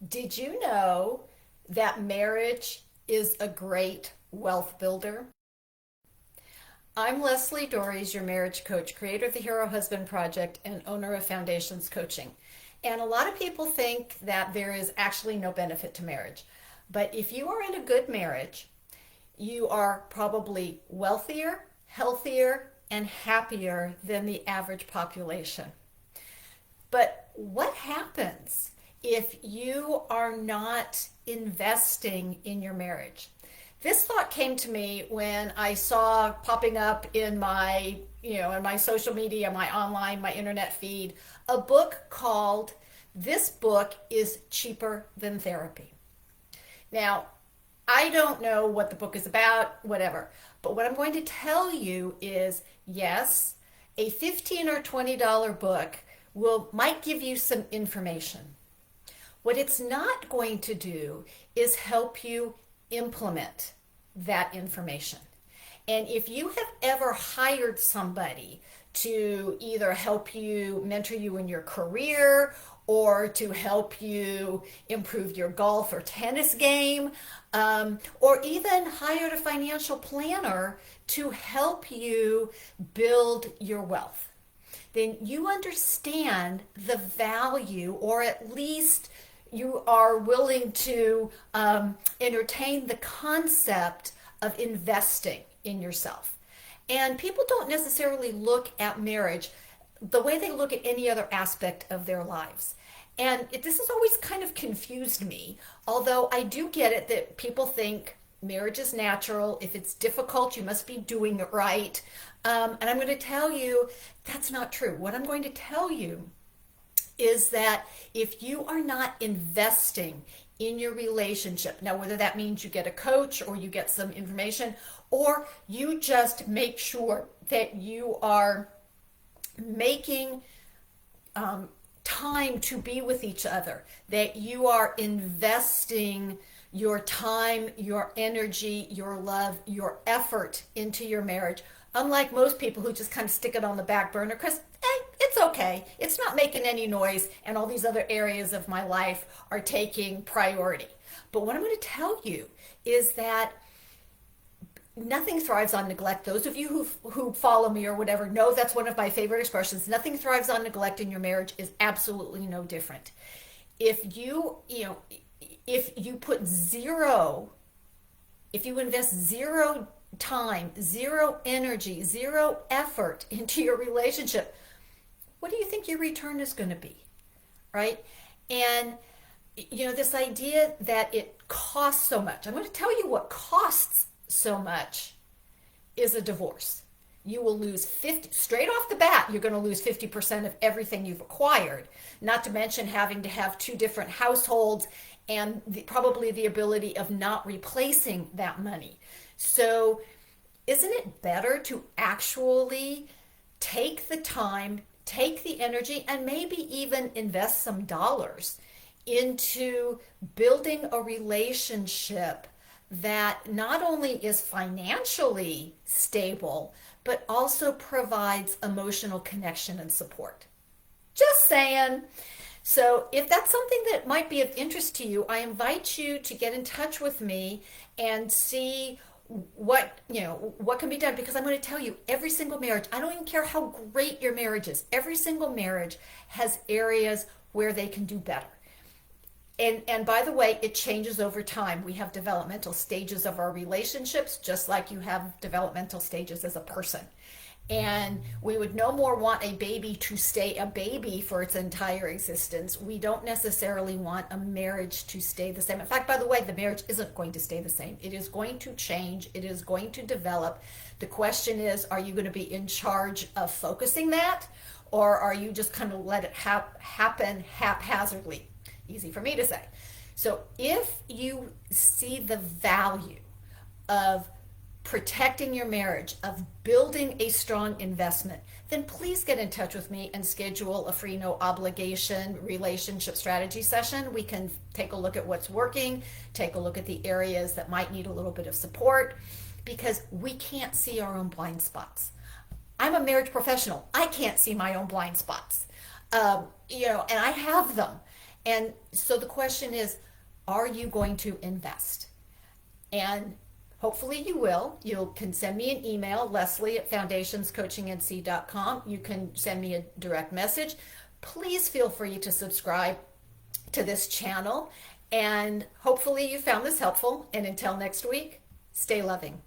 Did you know that marriage is a great wealth builder? I'm Leslie Dories, your marriage coach, creator of the Hero Husband Project, and owner of Foundations Coaching. And a lot of people think that there is actually no benefit to marriage. But if you are in a good marriage, you are probably wealthier, healthier, and happier than the average population. But what happens if you are not investing in your marriage? This thought came to me when I saw popping up in my social media, my online, my internet feed, a book called This Book is Cheaper Than Therapy. Now, I don't know what the book is about, whatever. But what I'm going to tell you is yes, a $15 or $20 book might give you some information. What it's not going to do is help you implement that information. And if you have ever hired somebody to either help you mentor you in your career or to help you improve your golf or tennis game, or even hired a financial planner to help you build your wealth, then you understand the value, or at least you are willing to entertain the concept of investing in yourself. And people don't necessarily look at marriage the way they look at any other aspect of their lives. And this has always kind of confused me, although I do get it that people think marriage is natural. If it's difficult, you must be doing it right. And I'm going to tell you that's not true. What I'm going to tell you is that if you are not investing in your relationship, now whether that means you get a coach or you get some information, or you just make sure that you are making time to be with each other, that you are investing your time, your energy, your love, your effort into your marriage, unlike most people who just kind of stick it on the back burner because it's okay, it's not making any noise, and all these other areas of my life are taking priority. But what I'm going to tell you is that nothing thrives on neglect. Those of you who follow me or whatever know that's one of my favorite expressions. Nothing thrives on neglect, in your marriage is absolutely no different. If if you put zero, if you invest zero time, zero energy, zero effort into your relationship, what do you think your return is going to be? Right? And this idea that it costs so much. I'm going to tell you what costs so much is a divorce. You will lose 50 straight off the bat. You're going to lose 50% of everything you've acquired, not to mention having to have two different households and probably the ability of not replacing that money. So isn't it better to actually take the time, take the energy, and maybe even invest some dollars into building a relationship that not only is financially stable, but also provides emotional connection and support? Just saying. So if that's something that might be of interest to you, I invite you to get in touch with me and see what can be done, because I'm going to tell you, every single marriage, I don't even care how great your marriage is, every single marriage has areas where they can do better. And by the way, it changes over time. We have developmental stages of our relationships, just like you have developmental stages as a person. And we would no more want a baby to stay a baby for its entire existence. We don't necessarily want a marriage to stay the same. In fact, by the way, the marriage isn't going to stay the same. It is going to change. It is going to develop. The question is, are you going to be in charge of focusing that? Or are you just kind of let it happen haphazardly? Easy for me to say. So if you see the value of protecting your marriage, of building a strong investment, then please get in touch with me and schedule a free, no obligation relationship strategy session. We can take a look at what's working, take a look at the areas that might need a little bit of support, because we can't see our own blind spots. I'm a marriage professional. I can't see my own blind spots, and I have them. And so the question is, are you going to invest? And hopefully you will. You can send me an email, Lesli at foundationscoachingnc.com. You can send me a direct message. Please feel free to subscribe to this channel. And hopefully you found this helpful. And until next week, stay loving.